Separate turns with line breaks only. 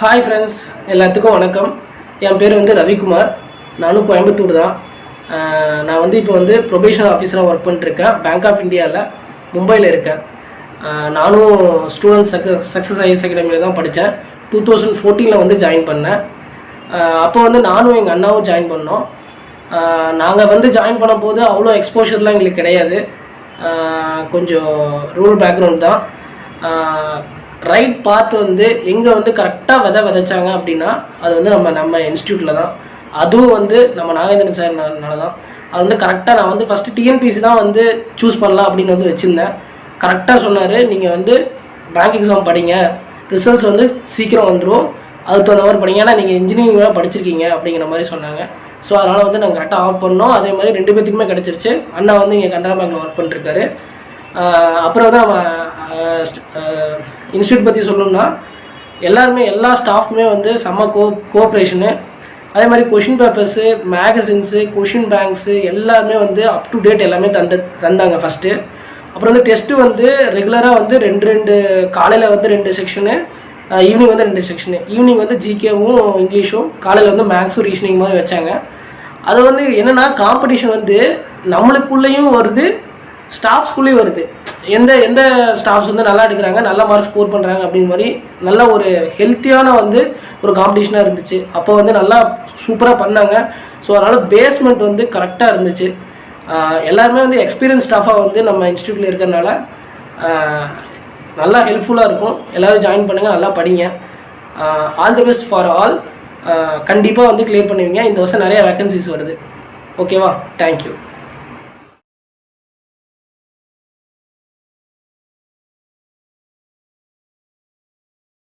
Hi friends, எல்லாத்துக்கும் வணக்கம். என் பேர் ரவிக்குமார். நானும் கோயம்புத்தூர் தான். நான் இப்போ ப்ரொபேஷன் ஆஃபீஸராக ஒர்க் பண்ணிட்டுருக்கேன். பேங்க் ஆஃப் இந்தியாவில் மும்பையில் இருக்கேன். நானும் ஸ்டூடெண்ட்ஸ் சக்ஸஸ் ஐஎஸ் அகாடமியில் தான் படித்தேன். 2014 ஜாயின் பண்ணேன். அப்போ நானும் எங்கள் அண்ணாவும் ஜாயின் பண்ணோம். நாங்கள் ஜாயின் பண்ண போது அவ்வளோ எக்ஸ்போஷர்லாம் எங்களுக்கு கிடையாது. கொஞ்சம் ரூரல் பேக்ரவுண்ட் தான். ரைட் பாத் எங்கே கரெக்டாக விதைச்சாங்க அப்படின்னா அது நம்ம இன்ஸ்டியூட்டில் தான். அதுவும் நம்ம நாகேந்திரன் சார்னால தான். அது கரெக்டாக நான் ஃபஸ்ட்டு டிஎன்பிசி தான் சூஸ் பண்ணலாம் அப்படின்னு வச்சுருந்தேன். கரெக்டாக சொன்னார், நீங்கள் பேங்க் எக்ஸாம் படிங்க, ரிசல்ட்ஸ் சீக்கிரம் வந்துடும், அதுக்கு தகுந்த மாதிரி படிங்க, ஏன்னா நீங்கள் இன்ஜினியரிங்லாம் படிச்சிருக்கீங்க அப்படிங்கிற மாதிரி சொன்னாங்க. ஸோ அதனால் நாங்கள் கரெக்டாக ஆஃப் பண்ணோம். அதே மாதிரி 2 பேத்துக்குமே கிடச்சிருச்சு. அண்ணா இங்கே கனரா பேங்க்கில் ஒர்க் பண்ணிருக்காரு. அப்புறம் நம்ம இன்ஸ்டியூட் பற்றி சொல்லணும்னா எல்லாருமே எல்லா ஸ்டாஃப்மே செம்ம கோஆப்ரேஷனு. அதே மாதிரி question papers, magazines, question banks எல்லாருமே அப் டு டேட் எல்லாமே தந்தாங்க ஃபஸ்ட்டு. அப்புறம் டெஸ்ட்டு ரெகுலராக 2 காலையில் 2 செக்ஷனு, ஈவினிங் 2 செக்ஷனு. ஈவினிங் ஜிகேவும் இங்கிலீஷும், காலையில் மேக்ஸும் ரீசனிங் மாதிரி வச்சாங்க. அது என்னென்னா காம்படிஷன் நம்மளுக்குள்ளேயும் வருது, ஸ்டாஃப்ஸ்குள்ளேயும் வருது. எந்த ஸ்டாஃப்ஸ் நல்லா எடுக்கிறாங்க, நல்ல மார்க் ஸ்கோர் பண்ணுறாங்க அப்படின்னு மாதிரி நல்ல ஒரு ஹெல்த்தியான ஒரு காம்படிஷனாக இருந்துச்சு. அப்போ நல்லா சூப்பராக பண்ணாங்க. ஸோ அதனால் பேஸ்மெண்ட் கரெக்டாக இருந்துச்சு. எல்லாருமே எக்ஸ்பீரியன்ஸ் ஸ்டாஃபாக நம்ம இன்ஸ்டியூட்டில் இருக்கிறனால நல்லா ஹெல்ப்ஃபுல்லாக இருக்கும். எல்லோரும் ஜாயின் பண்ணுங்கள், நல்லா படிங்க. All the best for all. கண்டிப்பாக கிளியர் பண்ணுவீங்க. இந்த வருஷம் நிறைய வேக்கன்சிஸ் வருது. ஓகேவா? தேங்க்யூ.